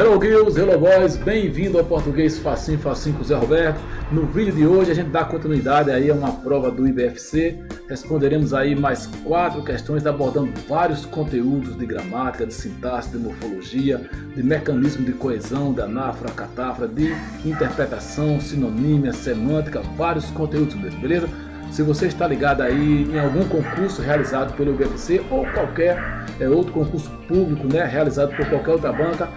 Hello Girls, Hello Boys, bem-vindo ao Português Facinho, Facinho com o Zé Roberto. No vídeo de hoje a gente dá continuidade aí a uma prova do IBFC. Responderemos aí mais 4 questões abordando vários conteúdos de gramática, de sintaxe, de morfologia, de mecanismo de coesão, de anáfora, catáfora, de interpretação, sinonímia, semântica, vários conteúdos mesmo, beleza? Se você está ligado aí em algum concurso realizado pelo IBFC ou qualquer outro concurso público, né, realizado por qualquer outra banca,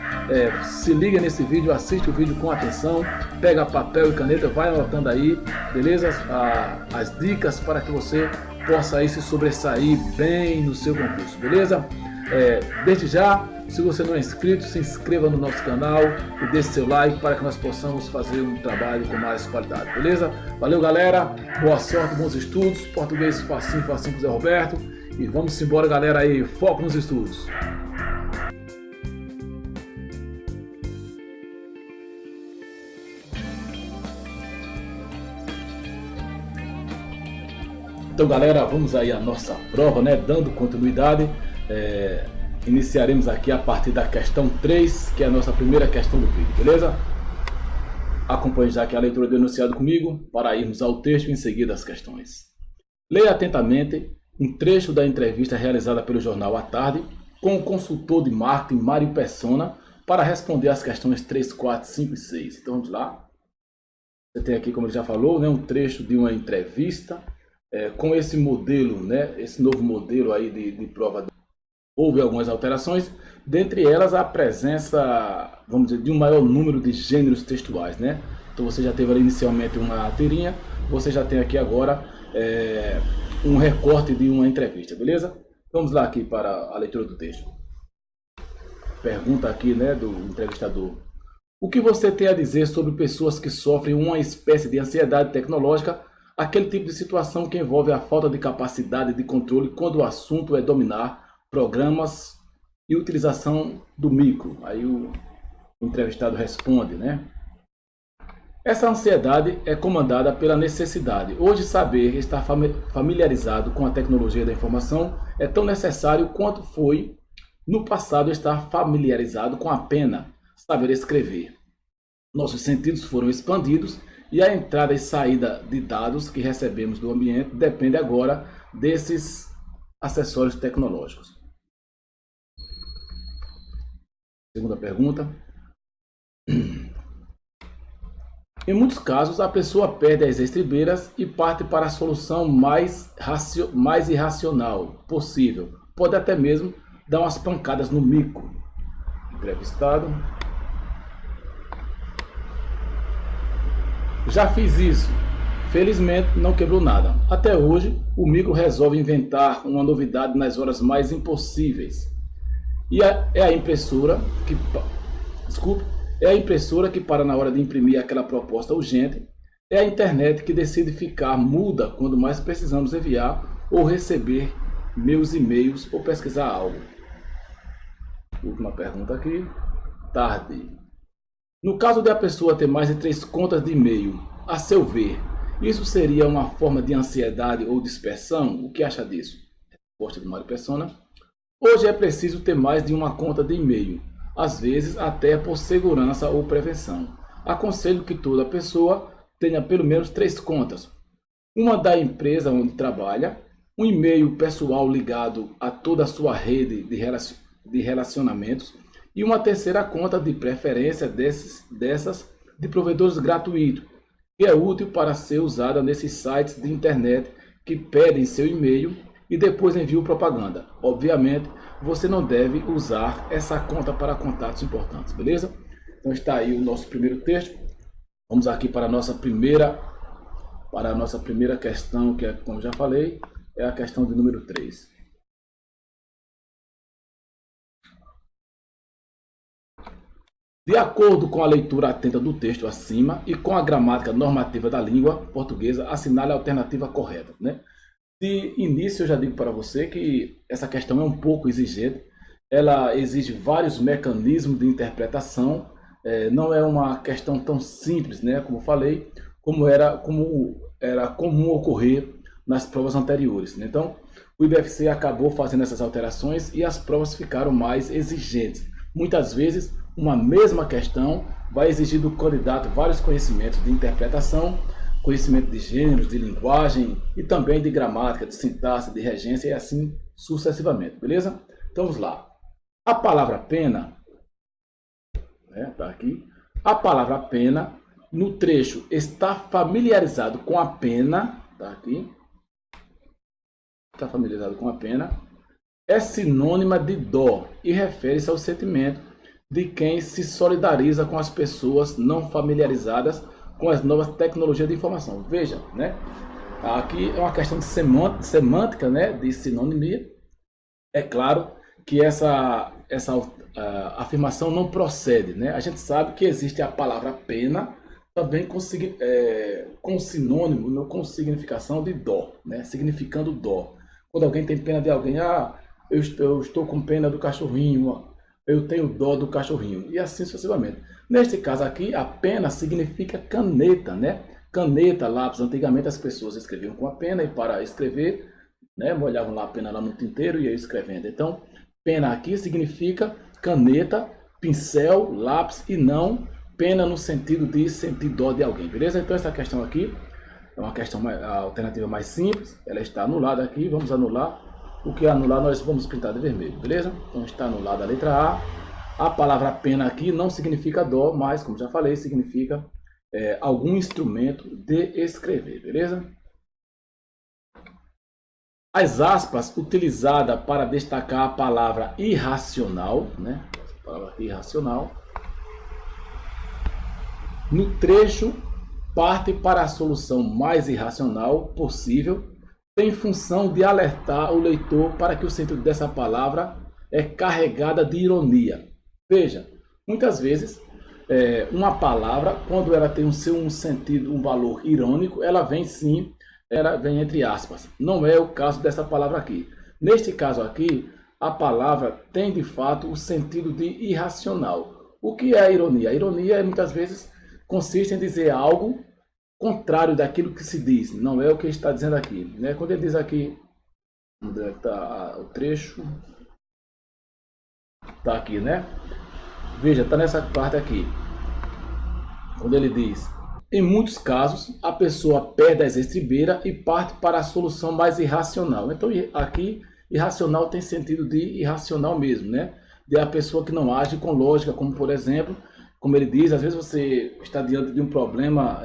se liga nesse vídeo, assiste o vídeo com atenção, pega papel e caneta, vai anotando aí, beleza? As dicas para que você possa aí se sobressair bem no seu concurso, beleza? Desde já, se você não é inscrito, se inscreva no nosso canal e deixe seu like para que nós possamos fazer um trabalho com mais qualidade, beleza? Valeu, galera, boa sorte, bons estudos, português facinho, facinho com o Zé Roberto, e vamos embora, galera, aí, foco nos estudos. Então, galera, vamos aí à nossa prova, né, dando continuidade. Iniciaremos aqui a partir da questão 3, que é a nossa primeira questão do vídeo, beleza? Acompanhe já aqui a leitura do enunciado comigo, para irmos ao texto e em seguida as questões. Leia atentamente um trecho da entrevista realizada pelo jornal à tarde com o consultor de marketing Mário Persona para responder às questões 3, 4, 5 e 6. Então vamos lá. Você tem aqui, como ele já falou, né, um trecho de uma entrevista com esse modelo, né, esse novo modelo aí de prova. Houve algumas alterações, dentre elas a presença, vamos dizer, de um maior número de gêneros textuais, né? Então você já teve ali inicialmente uma tirinha, você já tem aqui agora um recorte de uma entrevista, beleza? Vamos lá aqui para a leitura do texto. Pergunta aqui, né, do entrevistador. O que você tem a dizer sobre pessoas que sofrem uma espécie de ansiedade tecnológica, aquele tipo de situação que envolve a falta de capacidade de controle quando o assunto é dominar programas e utilização do micro? Aí o entrevistado responde, né? Essa ansiedade é comandada pela necessidade. Hoje, saber estar familiarizado com a tecnologia da informação é tão necessário quanto foi no passado estar familiarizado com a pena, saber escrever. Nossos sentidos foram expandidos e a entrada e saída de dados que recebemos do ambiente depende agora desses acessórios tecnológicos. Segunda pergunta. Em muitos casos, a pessoa perde as estribeiras e parte para a solução mais irracional possível. Pode até mesmo dar umas pancadas no mico. Entrevistado. Já fiz isso. Felizmente não quebrou nada. Até hoje, o micro resolve inventar uma novidade nas horas mais impossíveis. E é a impressora que para na hora de imprimir aquela proposta urgente. É a internet que decide ficar muda quando mais precisamos enviar ou receber meus e-mails ou pesquisar algo. Última pergunta aqui. Tarde. No caso de a pessoa ter mais de 3 contas de e-mail, a seu ver, isso seria uma forma de ansiedade ou dispersão? O que acha disso? Resposta de Mário Persona. Hoje é preciso ter mais de uma conta de e-mail, às vezes até por segurança ou prevenção. Aconselho que toda pessoa tenha pelo menos 3 contas. Uma da empresa onde trabalha, um e-mail pessoal ligado a toda a sua rede de relacionamentos e uma terceira conta de preferência dessas de provedores gratuitos, que é útil para ser usada nesses sites de internet que pedem seu e-mail e depois enviam propaganda. Obviamente, você não deve usar essa conta para contatos importantes, beleza? Então está aí o nosso primeiro texto. Vamos aqui para a nossa primeira questão, que é, como já falei, é a questão de número 3. De acordo com a leitura atenta do texto acima e com a gramática normativa da língua portuguesa, assinale a alternativa correta, né? De início, eu já digo para você que essa questão é um pouco exigente. Ela exige vários mecanismos de interpretação. Não é uma questão tão simples, né? Como falei, como era comum ocorrer nas provas anteriores, né? Então, o IBFC acabou fazendo essas alterações e as provas ficaram mais exigentes. Muitas vezes uma mesma questão vai exigir do candidato vários conhecimentos de interpretação, conhecimento de gêneros, de linguagem e também de gramática, de sintaxe, de regência e assim sucessivamente, beleza? Então vamos lá. A palavra pena, tá aqui. A palavra pena, no trecho está familiarizado com a pena, tá aqui. Está familiarizado com a pena, é sinônima de dó e refere-se ao sentimento de quem se solidariza com as pessoas não familiarizadas com as novas tecnologias de informação. Veja, né? Aqui é uma questão de semântica, né? De sinonimia. É claro que essa afirmação não procede, né? A gente sabe que existe a palavra pena também com sinônimo, com significação de dó, né? Significando dó. Quando alguém tem pena de alguém, eu estou com pena do cachorrinho, eu tenho dó do cachorrinho, e assim sucessivamente. Neste caso aqui, a pena significa caneta, né? Caneta, lápis. Antigamente as pessoas escreviam com a pena e para escrever, né, molhavam lá a pena lá no tinteiro e iam escrevendo. Então, pena aqui significa caneta, pincel, lápis e não pena no sentido de sentir dó de alguém, beleza? Então essa questão aqui é uma questão a alternativa mais simples, ela está anulada aqui, vamos anular. O que anular nós vamos pintar de vermelho, beleza? Então está anulada a letra A. A palavra pena aqui não significa dó, mas como já falei, significa algum instrumento de escrever, beleza? As aspas utilizadas para destacar a palavra irracional, né? A palavra irracional, no trecho parte para a solução mais irracional possível, tem função de alertar o leitor para que o sentido dessa palavra é carregada de ironia. Veja, muitas vezes uma palavra, quando ela tem um sentido, um valor irônico, ela vem sim, ela vem entre aspas. Não é o caso dessa palavra aqui. Neste caso aqui, a palavra tem de fato o sentido de irracional. O que é a ironia? A ironia muitas vezes consiste em dizer algo contrário daquilo que se diz. Não é o que está dizendo aqui, né? Quando ele diz aqui, onde é que está o trecho? Está aqui, né? Veja, está nessa parte aqui. Quando ele diz: em muitos casos, a pessoa perde as estribeiras e parte para a solução mais irracional. Então, aqui, irracional tem sentido de irracional mesmo, né? De a pessoa que não age com lógica, como por exemplo, como ele diz, às vezes você está diante de um problema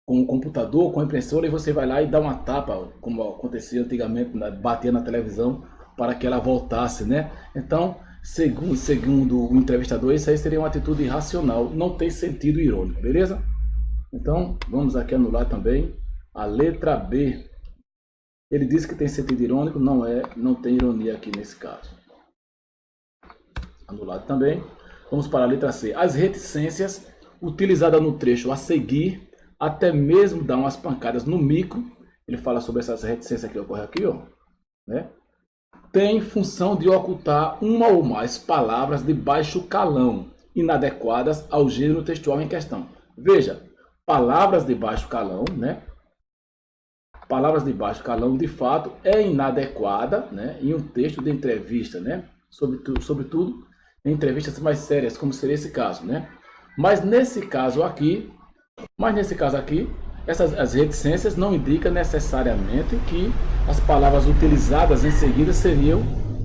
com o computador, com a impressora, e você vai lá e dá uma tapa, como acontecia antigamente, bater na televisão para que ela voltasse, né? Então, segundo o entrevistador, isso aí seria uma atitude irracional, não tem sentido irônico, beleza? Então, vamos aqui anular também a letra B. Ele disse que tem sentido irônico, não tem ironia aqui nesse caso. Anulado também. Vamos para a letra C. As reticências utilizadas no trecho a seguir, até mesmo dá umas pancadas no micro. Ele fala sobre essas reticências que ocorrem aqui, ó, né? Tem função de ocultar uma ou mais palavras de baixo calão, inadequadas ao gênero textual em questão. Veja, palavras de baixo calão, né? Palavras de baixo calão, de fato, é inadequada, né, em um texto de entrevista, né? Sobretudo em entrevistas mais sérias, como seria esse caso, né? Mas nesse caso aqui, as reticências não indicam necessariamente que as palavras utilizadas em seguida seriam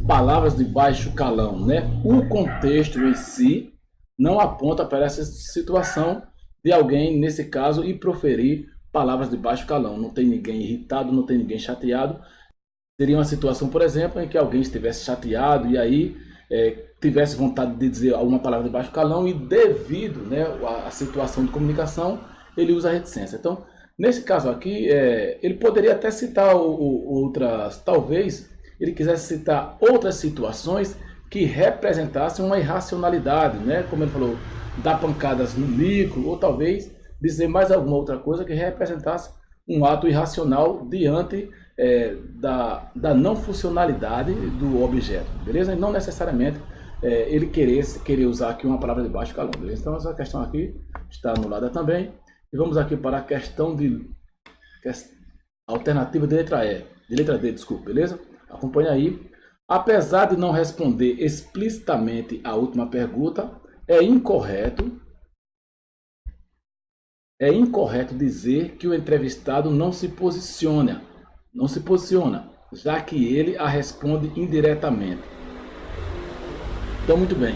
palavras de baixo calão, né? O contexto em si não aponta para essa situação de alguém, nesse caso, ir proferir palavras de baixo calão. Não tem ninguém irritado, não tem ninguém chateado. Seria uma situação, por exemplo, em que alguém estivesse chateado e aí tivesse vontade de dizer alguma palavra de baixo calão e devido, né, à situação de comunicação, ele usa a reticência. Então, nesse caso aqui, ele poderia até citar outras, talvez ele quisesse citar outras situações que representassem uma irracionalidade, né? Como ele falou, dar pancadas no micro, ou talvez dizer mais alguma outra coisa que representasse um ato irracional diante da não funcionalidade do objeto, beleza? E não necessariamente ele querer usar aqui uma palavra de baixo calão, beleza? Então essa questão aqui está anulada também. E vamos aqui para a questão alternativa de letra D, desculpa, beleza? Acompanha aí. Apesar de não responder explicitamente a última pergunta, é incorreto dizer que o entrevistado não se posiciona, já que ele a responde indiretamente. Então, muito bem.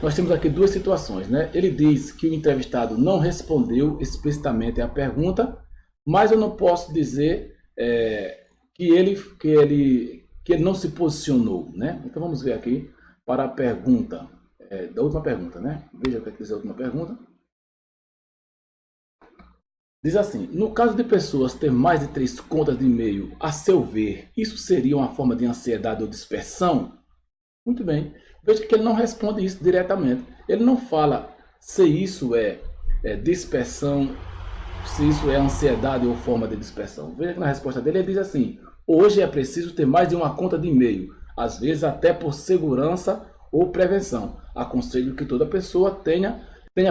Nós temos aqui duas situações, né? Ele diz que o entrevistado não respondeu explicitamente a pergunta, mas eu não posso dizer que ele não se posicionou, né? Então vamos ver aqui para a pergunta, da última pergunta, né? Veja o que diz a última pergunta. Diz assim: no caso de pessoas ter mais de 3 contas de e-mail, a seu ver, isso seria uma forma de ansiedade ou dispersão? Muito bem. Veja que ele não responde isso diretamente. Ele não fala se isso é dispersão, se isso é ansiedade ou forma de dispersão. Veja que na resposta dele ele diz assim: hoje é preciso ter mais de uma conta de e-mail, às vezes até por segurança ou prevenção. Aconselho que toda pessoa tenha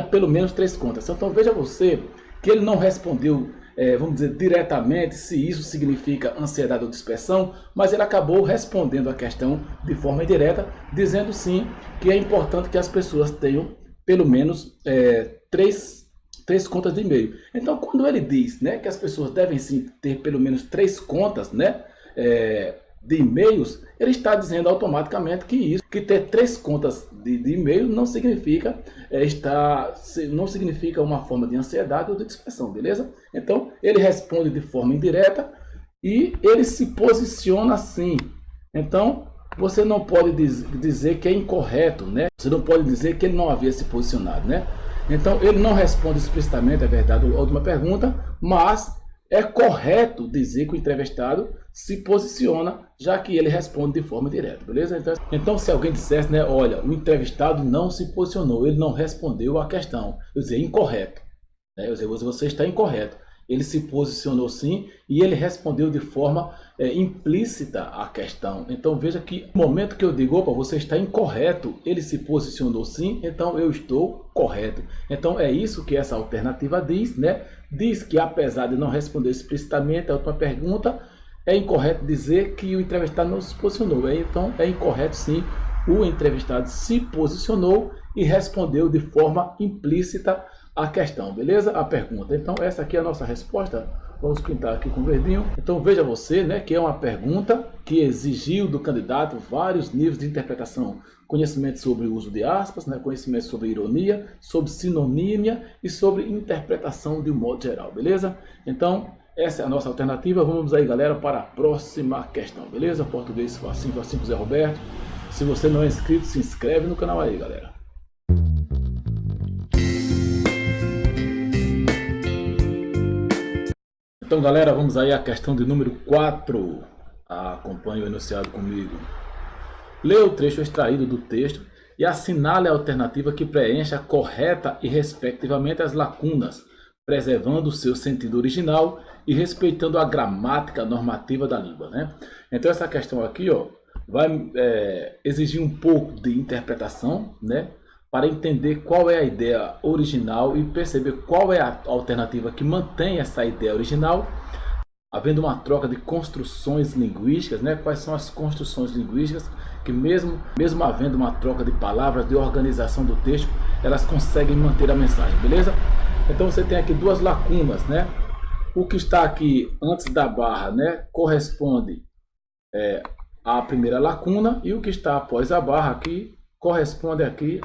pelo menos 3 contas. Então veja você que ele não respondeu, vamos dizer, diretamente se isso significa ansiedade ou dispersão, mas ele acabou respondendo a questão de forma indireta, dizendo sim que é importante que as pessoas tenham pelo menos 3 contas de e-mail. Então, quando ele diz, né, que as pessoas devem sim ter pelo menos 3 contas, né, de e-mails, ele está dizendo automaticamente que ter 3 contas de e-mail não significa uma forma de ansiedade ou de dispersão, beleza? Então, ele responde de forma indireta e ele se posiciona assim. Então, você não pode dizer que é incorreto, né? Você não pode dizer que ele não havia se posicionado, né? Então, ele não responde explicitamente, é verdade, a última pergunta, mas é correto dizer que o entrevistado se posiciona, já que ele responde de forma direta, beleza? Então se alguém dissesse, né, olha, o entrevistado não se posicionou, ele não respondeu a questão, eu dizer, incorreto, né? Eu dizer, você está incorreto. Ele se posicionou sim e ele respondeu de forma implícita a questão. Então veja que no momento que eu digo, opa, você está incorreto, ele se posicionou sim, então eu estou correto. Então é isso que essa alternativa diz, né? Diz que apesar de não responder explicitamente a última pergunta, é incorreto dizer que o entrevistado não se posicionou. Então é incorreto sim, o entrevistado se posicionou e respondeu de forma implícita a questão, beleza? A pergunta. Então essa aqui é a nossa resposta. Vamos pintar aqui com verdinho. Então veja você, né, que é uma pergunta que exigiu do candidato vários níveis de interpretação. Conhecimento sobre o uso de aspas, né, conhecimento sobre ironia, sobre sinonímia e sobre interpretação de um modo geral, beleza? Então essa é a nossa alternativa. Vamos aí, galera, para a próxima questão, beleza? Português facinho, facinho, Zé Roberto. Se você não é inscrito, se inscreve no canal aí, galera. Então, galera, vamos aí à questão de número 4. Acompanhe o enunciado comigo. Leia o trecho extraído do texto e assinale a alternativa que preencha correta e respectivamente as lacunas, preservando o seu sentido original e respeitando a gramática normativa da língua, né? Então essa questão aqui, ó, vai exigir um pouco de interpretação, né, para entender qual é a ideia original e perceber qual é a alternativa que mantém essa ideia original, havendo uma troca de construções linguísticas, né? Quais são as construções linguísticas que mesmo havendo uma troca de palavras, de organização do texto, elas conseguem manter a mensagem, beleza? Então você tem aqui duas lacunas, né? O que está aqui antes da barra, né, corresponde à primeira lacuna, e o que está após a barra aqui corresponde aqui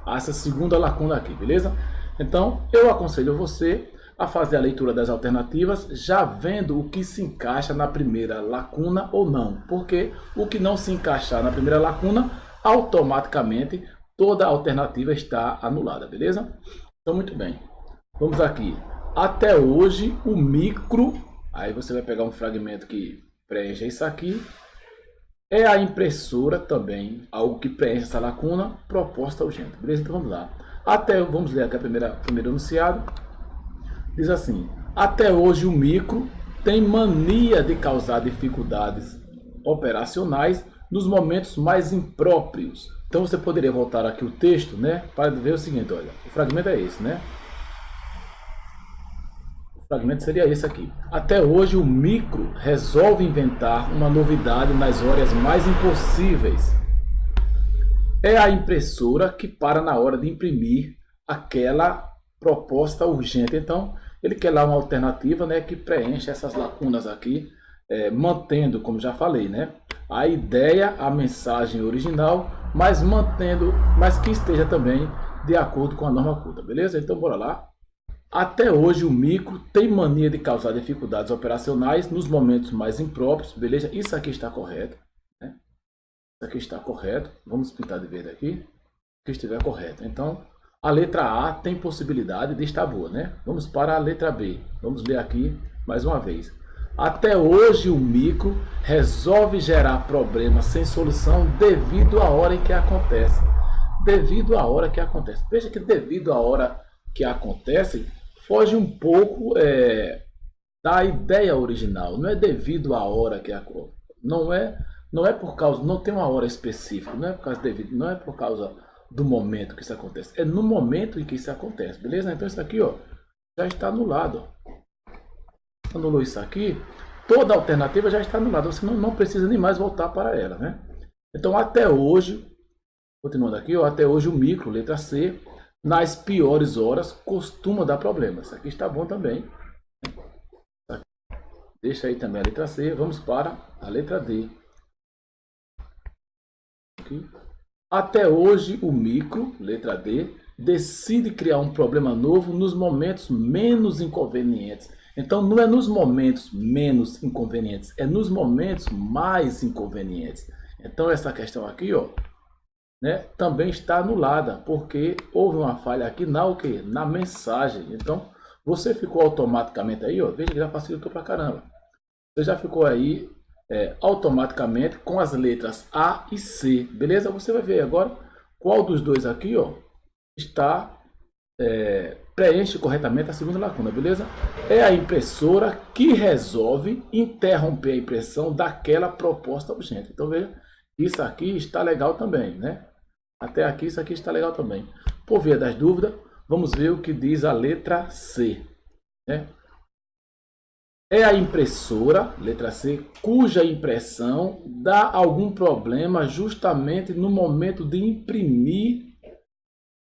a essa segunda lacuna aqui, beleza? Então eu aconselho você a fazer a leitura das alternativas, já vendo o que se encaixa na primeira lacuna ou não, porque o que não se encaixar na primeira lacuna, automaticamente toda a alternativa está anulada, beleza? Então muito bem, vamos aqui. Até hoje o micro, aí você vai pegar um fragmento que preenche isso aqui, é a impressora também, algo que preenche essa lacuna, proposta urgente, beleza? Então vamos lá. Vamos ler aqui a primeiro enunciado. Diz assim: até hoje o micro tem mania de causar dificuldades operacionais nos momentos mais impróprios. Então você poderia voltar aqui o texto, né, para ver o seguinte, olha, o fragmento é esse, né? O fragmento seria esse aqui. Até hoje o micro resolve inventar uma novidade nas horas mais impossíveis. É a impressora que para na hora de imprimir aquela proposta urgente. Então, ele quer lá uma alternativa, né, que preenche essas lacunas aqui, mantendo, como já falei, né, a ideia, a mensagem original, mas que esteja também de acordo com a norma culta, beleza? Então, bora lá. Até hoje o micro tem mania de causar dificuldades operacionais nos momentos mais impróprios, beleza? Isso aqui está correto, né? Isso aqui está correto. Vamos pintar de verde aqui, que estiver correto. Então, a letra A tem possibilidade de estar boa, né? Vamos para a letra B. Vamos ler aqui mais uma vez. Até hoje o micro resolve gerar problemas sem solução devido à hora em que acontece. Devido à hora que acontece. Veja que devido à hora que acontece, foge um pouco da ideia original. Não é devido à hora que acontece. Não é por causa, não tem uma hora específica, não é por causa devido, não é por causa do momento que isso acontece. É no momento em que isso acontece, beleza? Então isso aqui, ó, já está anulado. Anulou isso aqui, toda alternativa já está anulada. Você não precisa nem mais voltar para ela, né? Então até hoje, continuando aqui, ó, até hoje o micro, letra C, nas piores horas costuma dar problema. Isso aqui está bom também. Deixa aí também a letra C. Vamos para a letra D. Aqui. Até hoje o micro, letra D, decide criar um problema novo nos momentos menos inconvenientes. Então não é nos momentos menos inconvenientes, é nos momentos mais inconvenientes. Então essa questão aqui, ó, né, também está anulada, porque houve uma falha aqui na mensagem. Então você ficou automaticamente aí, ó, veja que já facilitou pra caramba. Você já ficou aí automaticamente com as letras A e C, beleza? Você vai ver agora qual dos dois aqui, ó, está preenche corretamente a segunda lacuna, beleza? É a impressora que resolve interromper a impressão daquela proposta urgente. Então veja, isso aqui está legal também, né? Até aqui isso aqui está legal também. Por via das dúvidas, vamos ver o que diz a letra C, né? É a impressora, letra C, cuja impressão dá algum problema justamente no momento de imprimir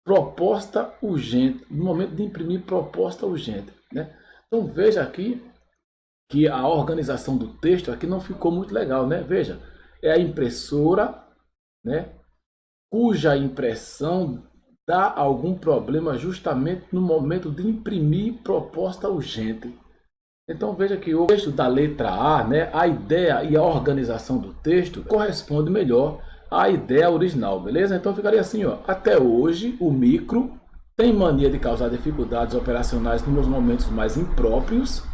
proposta urgente. No momento de imprimir proposta urgente, né? Então veja aqui que a organização do texto aqui não ficou muito legal, né? Veja, é a impressora, né, cuja impressão dá algum problema justamente no momento de imprimir proposta urgente. Então veja que o texto da letra A, né, a ideia e a organização do texto corresponde melhor à ideia original, beleza? Então ficaria assim, ó, até hoje o micro tem mania de causar dificuldades operacionais nos momentos mais impróprios.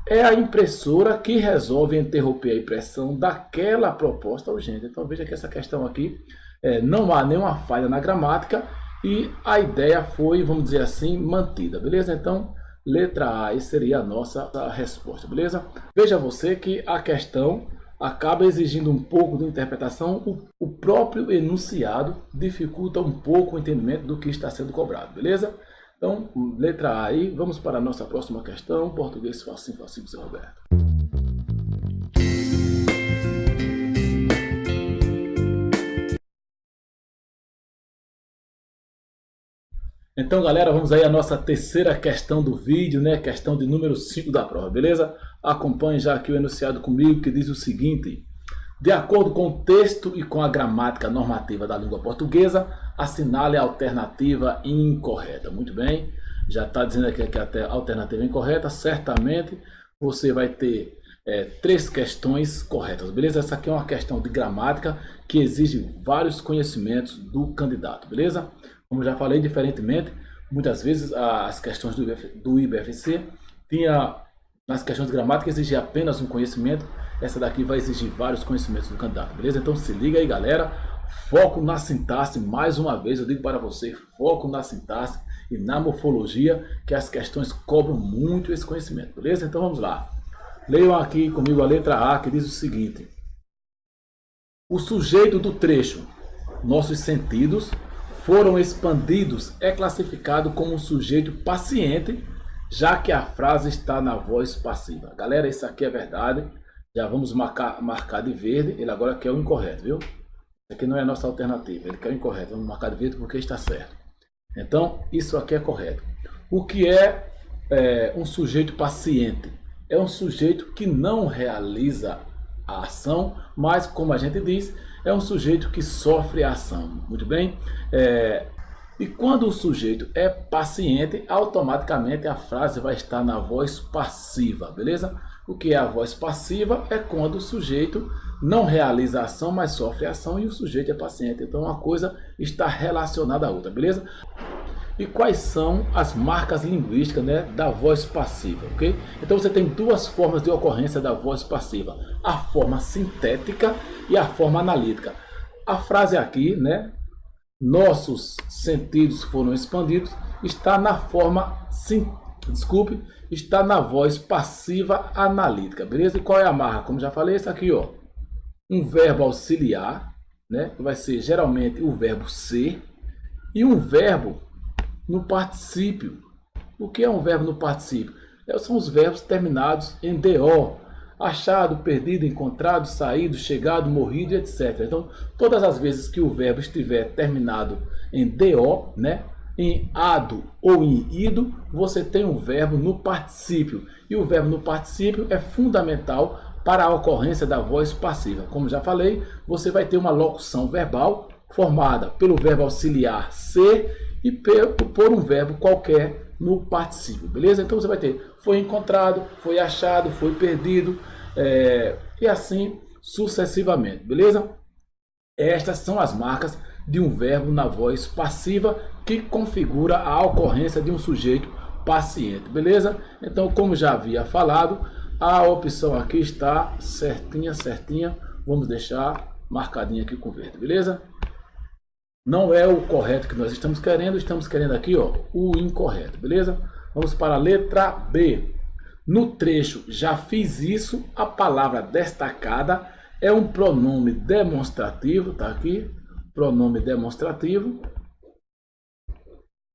É a impressora que resolve interromper a impressão daquela proposta urgente. Então veja que essa questão aqui não há nenhuma falha na gramática e a ideia foi, vamos dizer assim, mantida, beleza? Então letra A seria a nossa resposta, beleza? Veja você que a questão acaba exigindo um pouco de interpretação, o próprio enunciado dificulta um pouco o entendimento do que está sendo cobrado, beleza? Então, letra A aí, vamos para a nossa próxima questão, português facinho, facinho, Zé Roberto. Então, galera, vamos aí à nossa terceira questão do vídeo, né? Questão de número 5 da prova, beleza? Acompanhe já aqui o enunciado comigo, que diz o seguinte: de acordo com o texto e com a gramática normativa da língua portuguesa, assinale a alternativa incorreta. Muito bem, já está dizendo aqui que a alternativa é incorreta. Certamente você vai ter 3 questões corretas, beleza? Essa aqui é uma questão de gramática que exige vários conhecimentos do candidato, beleza? Como já falei, diferentemente, muitas vezes as questões do IBFC nas questões de gramática exigia apenas um conhecimento. Essa daqui vai exigir vários conhecimentos do candidato, beleza? Então se liga aí, galera. Foco na sintaxe, mais uma vez eu digo para você, foco na sintaxe e na morfologia, que as questões cobram muito esse conhecimento, beleza? Então vamos lá. Leiam aqui comigo a letra A, que diz o seguinte: o sujeito do trecho, nossos sentidos foram expandidos, é classificado como um sujeito paciente já que a frase está na voz passiva. Galera, isso aqui é verdade. Já vamos marcar de verde. Ele agora quer o incorreto, viu? Isso aqui não é a nossa alternativa. Ele quer o incorreto. Vamos marcar de verde porque está certo. Então, isso aqui é correto. O que é um sujeito paciente? É um sujeito que não realiza a ação, mas, como a gente diz, é um sujeito que sofre a ação. Muito bem? E quando o sujeito é paciente, automaticamente a frase vai estar na voz passiva, beleza? O que é a voz passiva? É quando o sujeito não realiza a ação, mas sofre a ação e o sujeito é paciente. Então uma coisa está relacionada à outra, beleza? E quais são as marcas linguísticas, né, da voz passiva, ok? Então você tem duas formas de ocorrência da voz passiva. A forma sintética e a forma analítica. A frase aqui, né? Nossos sentidos foram expandidos, está na forma, está na voz passiva analítica, beleza? E qual é a marca? Como já falei, isso aqui, ó, um verbo auxiliar, né? Que vai ser geralmente o verbo ser, e um verbo no particípio. O que é um verbo no particípio? São os verbos terminados em DO. Achado, perdido, encontrado, saído, chegado, morrido, etc. Então, todas as vezes que o verbo estiver terminado em DO, né, em ado ou em ido, você tem um verbo no particípio. E o verbo no particípio é fundamental para a ocorrência da voz passiva. Como já falei, você vai ter uma locução verbal formada pelo verbo auxiliar ser e por um verbo qualquer no particípio, beleza? Então você vai ter foi encontrado, foi achado, foi perdido, e assim sucessivamente, beleza? Estas são as marcas de um verbo na voz passiva que configura a ocorrência de um sujeito paciente, beleza? Então, como já havia falado, a opção aqui está certinha, certinha. Vamos deixar marcadinha aqui com verde, beleza? Não é o correto que nós estamos querendo aqui, ó, o incorreto, beleza? Vamos para a letra B. No trecho já fiz isso, a palavra destacada é um pronome demonstrativo, tá aqui, pronome demonstrativo.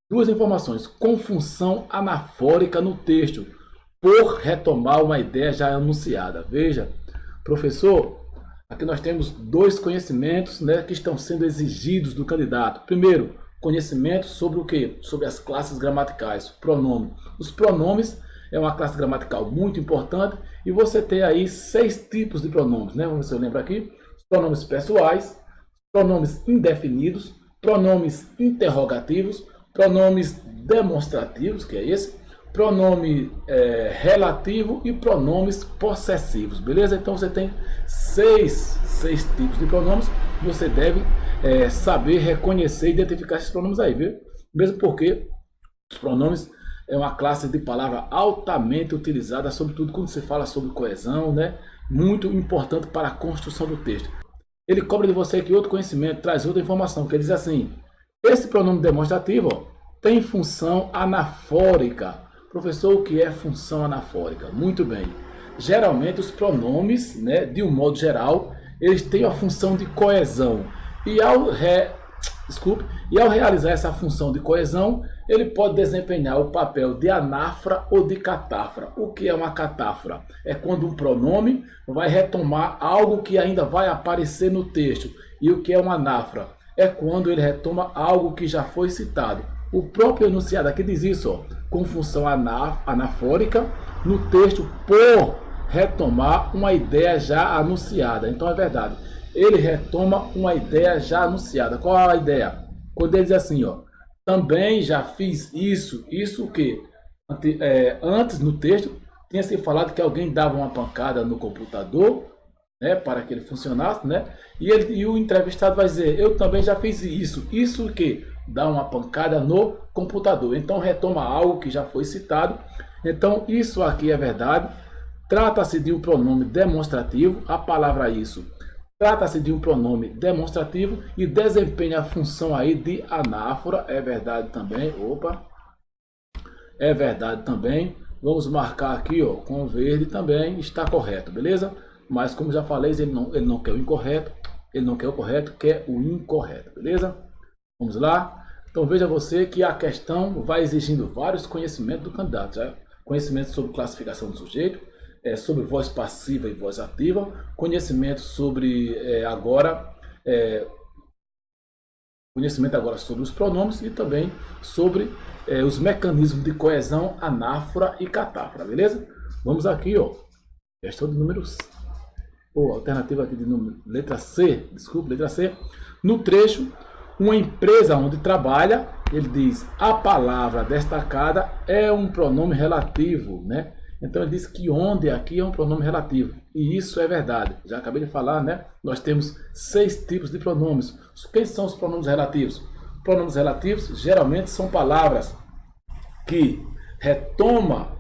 Duas informações, com função anafórica no texto, por retomar uma ideia já anunciada. Veja, professor, aqui nós temos dois conhecimentos, né, que estão sendo exigidos do candidato. Primeiro, conhecimento sobre o quê? Sobre as classes gramaticais, pronome. Os pronomes é uma classe gramatical muito importante e você tem aí 6 tipos de pronomes, né? Vamos ver se eu lembro aqui. Pronomes pessoais, pronomes indefinidos, pronomes interrogativos, pronomes demonstrativos, que é esse, pronome relativo e pronomes possessivos, beleza? Então você tem seis tipos de pronomes, você deve saber reconhecer e identificar esses pronomes aí, viu? Mesmo porque os pronomes é uma classe de palavra altamente utilizada, sobretudo quando se fala sobre coesão, né? Muito importante para a construção do texto. Ele cobra de você que outro conhecimento, traz outra informação, que ele diz assim, esse pronome demonstrativo, ó, tem função anafórica. Professor, o que é função anafórica? Muito bem. Geralmente os pronomes, né, de um modo geral, eles têm a função de coesão. E ao realizar essa função de coesão, ele pode desempenhar o papel de anáfora ou de catáfora. O que é uma catáfora? É quando um pronome vai retomar algo que ainda vai aparecer no texto. E o que é uma anáfora? É quando ele retoma algo que já foi citado. O próprio enunciado aqui diz isso, ó, com função anafórica no texto por retomar uma ideia já anunciada. Então é verdade. Ele retoma uma ideia já anunciada. Qual é a ideia? Quando ele diz assim, ó, também já fiz isso. Isso o quê? Antes no texto tinha se falado que alguém dava uma pancada no computador, né, para que ele funcionasse, né? E o entrevistado vai dizer, eu também já fiz isso. Isso o quê? Dá uma pancada no computador. Então retoma algo que já foi citado. Então isso aqui é verdade. Trata-se de um pronome demonstrativo. A palavra isso trata-se de um pronome demonstrativo e desempenha a função aí de anáfora. É verdade também. Opa. É verdade também. Vamos marcar aqui, ó, com verde também. Está correto, beleza? Mas como já falei, ele não quer o incorreto. Ele não quer o correto, quer o incorreto, beleza? Vamos lá? Então veja você que a questão vai exigindo vários conhecimentos do candidato. conhecimento sobre classificação do sujeito, sobre voz passiva e voz ativa, conhecimento sobre conhecimento agora sobre os pronomes e também sobre os mecanismos de coesão anáfora e catáfora, beleza? Vamos aqui, ó, questão de números, alternativa aqui de número, letra C, desculpa, letra C. No trecho, uma empresa onde trabalha, ele diz, a palavra destacada é um pronome relativo, né? Então ele diz que onde aqui é um pronome relativo. E isso é verdade. Já acabei de falar, né? Nós temos 6 tipos de pronomes. Quem são os pronomes relativos? Pronomes relativos geralmente são palavras que retomam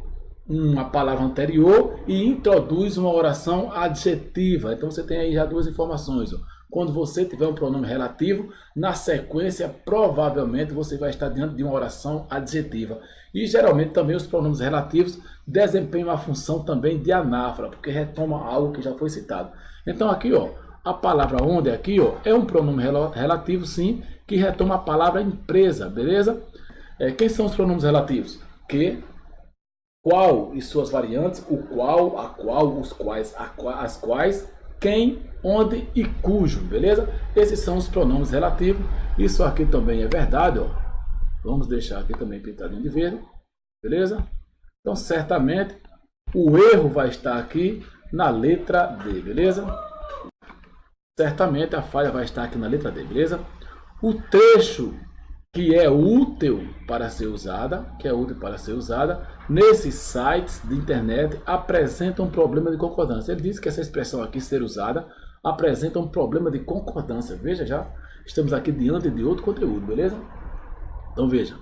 uma palavra anterior e introduz uma oração adjetiva. Então você tem aí já duas informações. Quando você tiver um pronome relativo, na sequência, provavelmente você vai estar diante de uma oração adjetiva. E geralmente também os pronomes relativos desempenham a função também de anáfora, porque retoma algo que já foi citado. Então aqui, ó, a palavra onde aqui, ó, é um pronome relativo, sim, que retoma a palavra empresa, beleza? Quem são os pronomes relativos? Que, qual e suas variantes, o qual, a qual, os quais, as quais, quem, onde e cujo, beleza? Esses são os pronomes relativos. Isso aqui também é verdade, ó. Vamos deixar aqui também pintadinho de verde, beleza? Então, certamente, o erro vai estar aqui na letra D, beleza? Certamente a falha vai estar aqui na letra D, beleza? O trecho que é útil para ser usada, nesses sites de internet apresenta um problema de concordância. Ele diz que essa expressão aqui, ser usada, apresenta um problema de concordância. Veja, já estamos aqui diante de outro conteúdo, beleza? Então veja.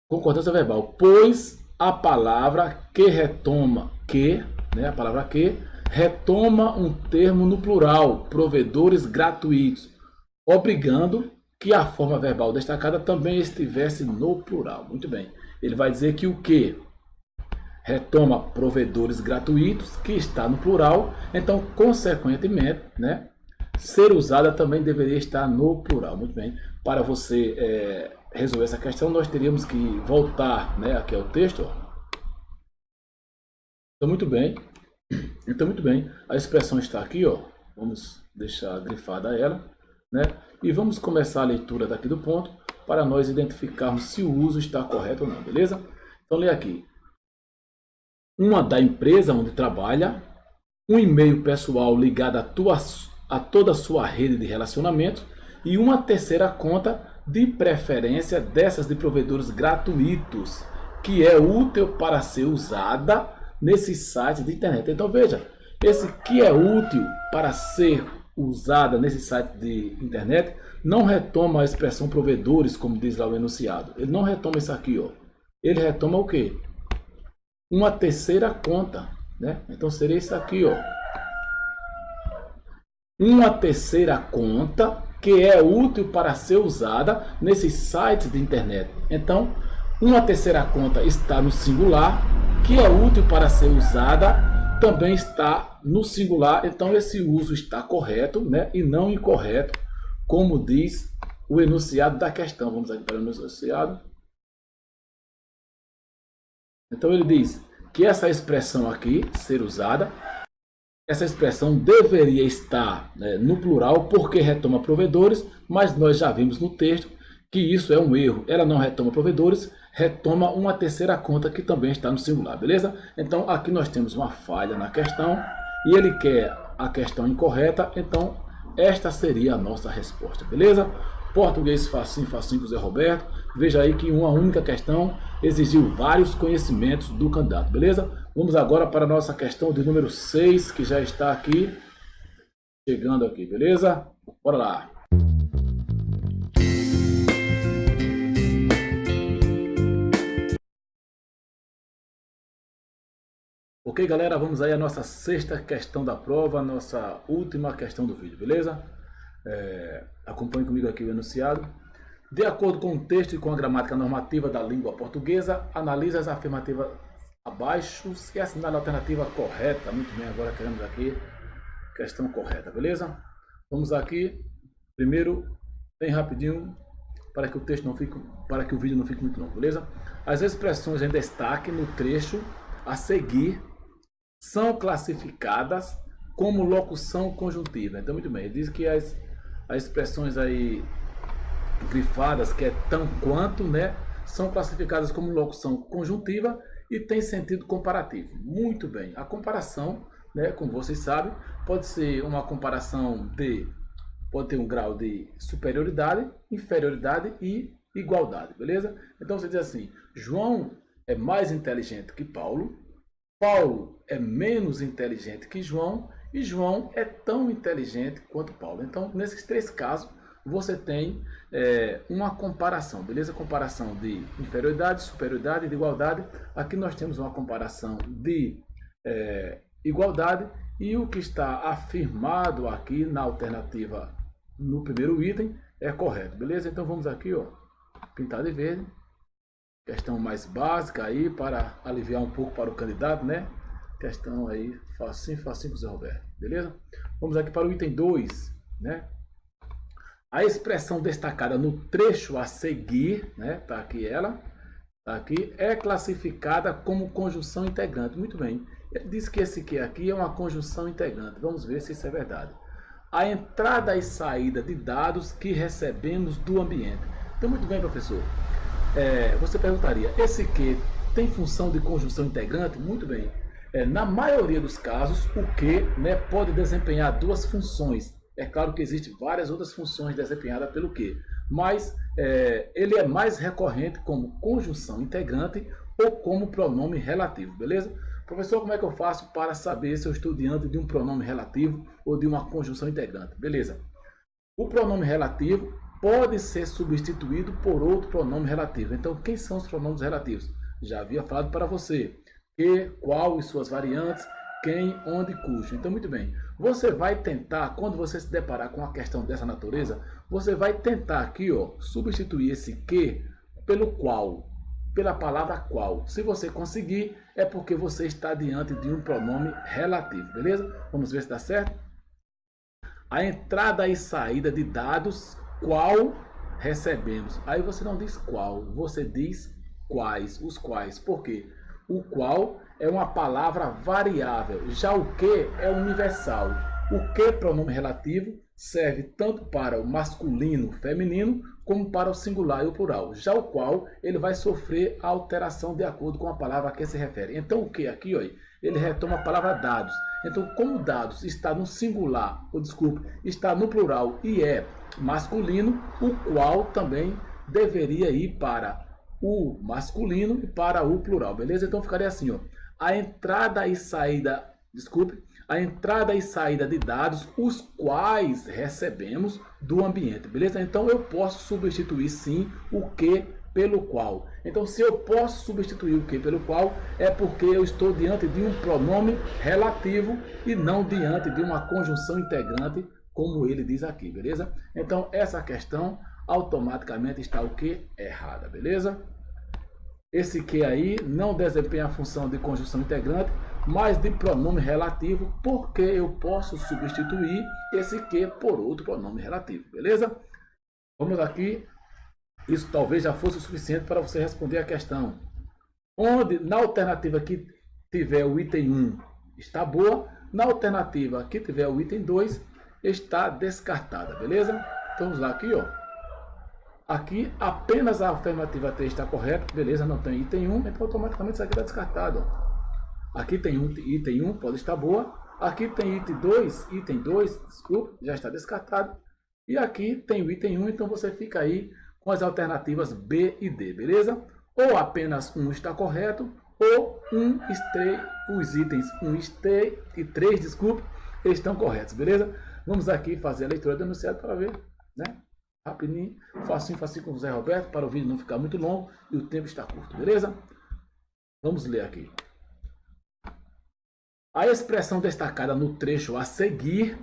Concordância verbal. Pois a palavra que retoma, a palavra que retoma um termo no plural, provedores gratuitos, obrigando que a forma verbal destacada também estivesse no plural. Muito bem. Ele vai dizer que o que retoma provedores gratuitos, que está no plural, então, consequentemente, né, ser usada também deveria estar no plural. Muito bem. Para você resolver essa questão, nós teríamos que voltar, né, aqui ao texto. Ó. Então, muito bem. A expressão está aqui, ó. Vamos deixar grifada ela, né? E vamos começar a leitura daqui do ponto para nós identificarmos se o uso está correto ou não, beleza? Então, lê aqui. Uma da empresa onde trabalha, um e-mail pessoal ligado a toda a sua rede de relacionamento e uma terceira conta, de preferência dessas de provedores gratuitos, que é útil para ser usada nesses sites de internet. Então, veja, esse que é útil para ser usada nesse site de internet não retoma a expressão provedores, como diz lá o enunciado. Ele não retoma isso aqui, ó. Ele retoma o quê? Uma terceira conta, né? Então seria isso aqui, ó. Uma terceira conta que é útil para ser usada nesses sites de internet. Então, uma terceira conta está no singular, que é útil para ser usada também está no singular, então esse uso está correto, né, e não incorreto, como diz o enunciado da questão. Vamos aqui para o enunciado. Então ele diz que essa expressão aqui, ser usada, essa expressão deveria estar, né, no plural, porque retoma provedores, mas nós já vimos no texto que isso é um erro. Ela não retoma provedores, retoma uma terceira conta que também está no singular, beleza? Então aqui nós temos uma falha na questão e ele quer a questão incorreta, então esta seria a nossa resposta, beleza? Português facinho, facinho com o Zé Roberto. Veja aí que uma única questão exigiu vários conhecimentos do candidato, beleza? Vamos agora para a nossa questão de número 6, que já está aqui, chegando aqui, beleza? Bora lá! Ok, galera, vamos aí à nossa sexta questão da prova, nossa última questão do vídeo, beleza? Acompanhe comigo aqui o enunciado. De acordo com o texto e com a gramática normativa da língua portuguesa, analise as afirmativas abaixo e assinale a alternativa correta. Muito bem, agora queremos aqui questão correta, beleza? Vamos aqui, primeiro, bem rapidinho, para que o texto não fique, para que o vídeo não fique muito longo, beleza? As expressões em destaque no trecho a seguir são classificadas como locução conjuntiva. Então, muito bem, ele diz que as expressões aí grifadas, que é tão quanto, né, são classificadas como locução conjuntiva e tem sentido comparativo. Muito bem, a comparação, né, como vocês sabem, pode ser uma comparação pode ter um grau de superioridade, inferioridade e igualdade, beleza? Então você diz assim, João é mais inteligente que Paulo, Paulo é menos inteligente que João e João é tão inteligente quanto Paulo. Então, nesses três casos, você tem uma comparação, beleza? Comparação de inferioridade, superioridade e de igualdade. Aqui nós temos uma comparação de igualdade e o que está afirmado aqui na alternativa no primeiro item é correto, beleza? Então vamos aqui, ó, pintar de verde. Questão mais básica aí para aliviar um pouco para o candidato, né? Questão aí facinho, facinho com o Zé Roberto, beleza? Vamos aqui para o item 2, né? A expressão destacada no trecho a seguir, né? Tá aqui ela, tá aqui, é classificada como conjunção integrante. Muito bem. Ele diz que esse aqui é uma conjunção integrante. Vamos ver se isso é verdade. A entrada e saída de dados que recebemos do ambiente. Então, muito bem, professor. Você perguntaria, esse que tem função de conjunção integrante? Muito bem. Na maioria dos casos, o que, né, pode desempenhar duas funções. É claro que existem várias outras funções desempenhadas pelo que, mas ele é mais recorrente como conjunção integrante ou como pronome relativo, beleza? Professor, como é que eu faço para saber se eu estou diante de um pronome relativo ou de uma conjunção integrante? Beleza. O pronome relativo pode ser substituído por outro pronome relativo. Então, quem são os pronomes relativos? Já havia falado para você. Que, qual e suas variantes, quem, onde, cujo. Então, muito bem. Você vai tentar, quando você se deparar com uma questão dessa natureza, você vai tentar aqui, ó, substituir esse que pelo qual, pela palavra qual. Se você conseguir, é porque você está diante de um pronome relativo, beleza? Vamos ver se dá certo? A entrada e saída de dados, qual recebemos. Aí você não diz qual, você diz quais, os quais. Por quê? O qual é uma palavra variável, já o que é universal. O que, pronome relativo, serve tanto para o masculino, feminino, como para o singular e o plural. Já o qual, ele vai sofrer alteração de acordo com a palavra a que se refere. Então o que aqui, ó, ele retoma a palavra dados. Então, como dados está no singular, ou desculpe, está no plural e é masculino, o qual também deveria ir para o masculino e para o plural, beleza? Então ficaria assim, ó. A entrada e saída, a entrada e saída de dados, os quais recebemos do ambiente, beleza? Então eu posso substituir sim o que pelo qual. Então, se eu posso substituir o que pelo qual, é porque eu estou diante de um pronome relativo e não diante de uma conjunção integrante, como ele diz aqui, beleza? Então, essa questão automaticamente está o que? Errada, beleza? Esse que aí não desempenha a função de conjunção integrante, mas de pronome relativo, porque eu posso substituir esse que por outro pronome relativo, beleza? Vamos aqui. Isso talvez já fosse o suficiente para você responder a questão. Onde, na alternativa que tiver o item 1, está boa. Na alternativa que tiver o item 2, está descartada, beleza? Então, vamos lá aqui, ó. Aqui, apenas a alternativa 3 está correta, beleza? Não tem item 1, então automaticamente isso aqui está descartado, ó. Aqui tem item 1, pode estar boa. Aqui tem item 2, desculpa, já está descartado. E aqui tem o item 1, então você fica aí com as alternativas B e D, beleza? Ou apenas 1 está correto, ou os itens 1 e 3, desculpe, eles estão corretos, beleza? Vamos aqui fazer a leitura do enunciado para ver, né? Rapidinho, facinho com o Zé Roberto, para o vídeo não ficar muito longo e o tempo está curto, beleza? Vamos ler aqui. A expressão destacada no trecho a seguir,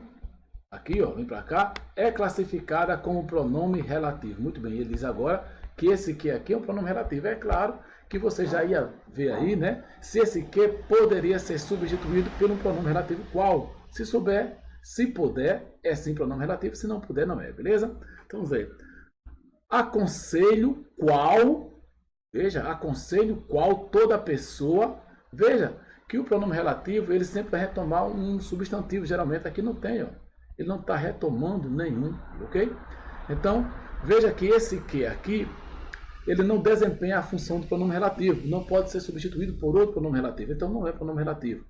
aqui, ó, vem para cá, é classificada como pronome relativo. Muito bem, ele diz agora que esse que aqui é um pronome relativo. É claro que você já ia ver aí, né? Se esse que poderia ser substituído por um pronome relativo qual? Se souber, se puder, é sim pronome relativo. Se não puder, não é, beleza? Então vamos ver. Aconselho qual Veja, aconselho qual toda pessoa. Veja que o pronome relativo, ele sempre vai retomar um substantivo, geralmente aqui não tem, ó. Ele não está retomando nenhum, ok? Então, veja que esse que aqui, ele não desempenha a função do pronome relativo, não pode ser substituído por outro pronome relativo, então não é pronome relativo.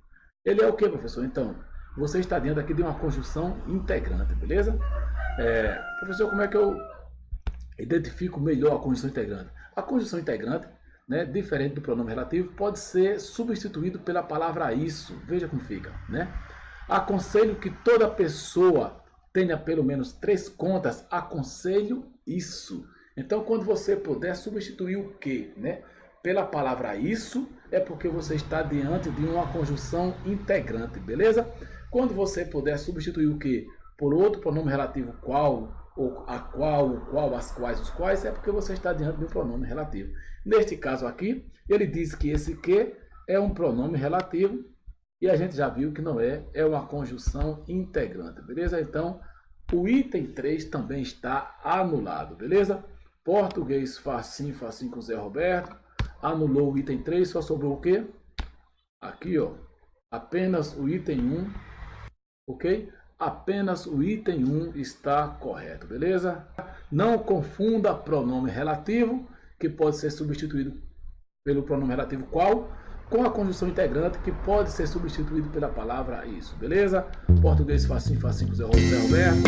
Ele é o que, professor? Então, você está dentro aqui de uma conjunção integrante, beleza? Professor, como é que eu identifico melhor a conjunção integrante? A conjunção integrante, né, diferente do pronome relativo, pode ser substituído pela palavra isso. Veja como fica, né? Aconselho que toda pessoa tenha pelo menos 3 contas. Aconselho isso. Então, quando você puder substituir o que, né, pela palavra isso, é porque você está diante de uma conjunção integrante, beleza? Quando você puder substituir o que por outro pronome relativo qual, ou a qual, o qual, as quais, os quais, é porque você está diante de um pronome relativo. Neste caso aqui, ele diz que esse que é um pronome relativo e a gente já viu que não é, é uma conjunção integrante, beleza? Então, o item 3 também está anulado, beleza? Português facinho, facinho com Zé Roberto. Anulou o item 3, só sobrou o quê? Aqui, ó, apenas o item 1, ok? Apenas o item 1 está correto, beleza? Não confunda pronome relativo, que pode ser substituído pelo pronome relativo qual, com a conjunção integrante, que pode ser substituído pela palavra isso, beleza? Português facinho, facinho com Zé Roberto.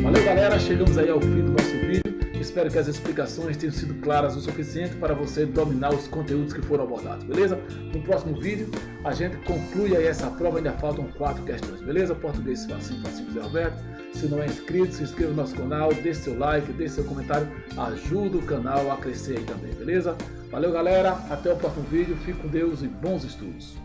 Valeu, galera, chegamos aí ao fim do nosso vídeo. Espero que as explicações tenham sido claras o suficiente para você dominar os conteúdos que foram abordados, beleza? No próximo vídeo, a gente conclui aí essa prova, ainda faltam 4 questões, beleza? Português facinho, facinho com Zé Roberto. Se não é inscrito, se inscreva no nosso canal, deixe seu like, deixe seu comentário, ajuda o canal a crescer aí também, beleza? Valeu, galera, até o próximo vídeo, fique com Deus e bons estudos!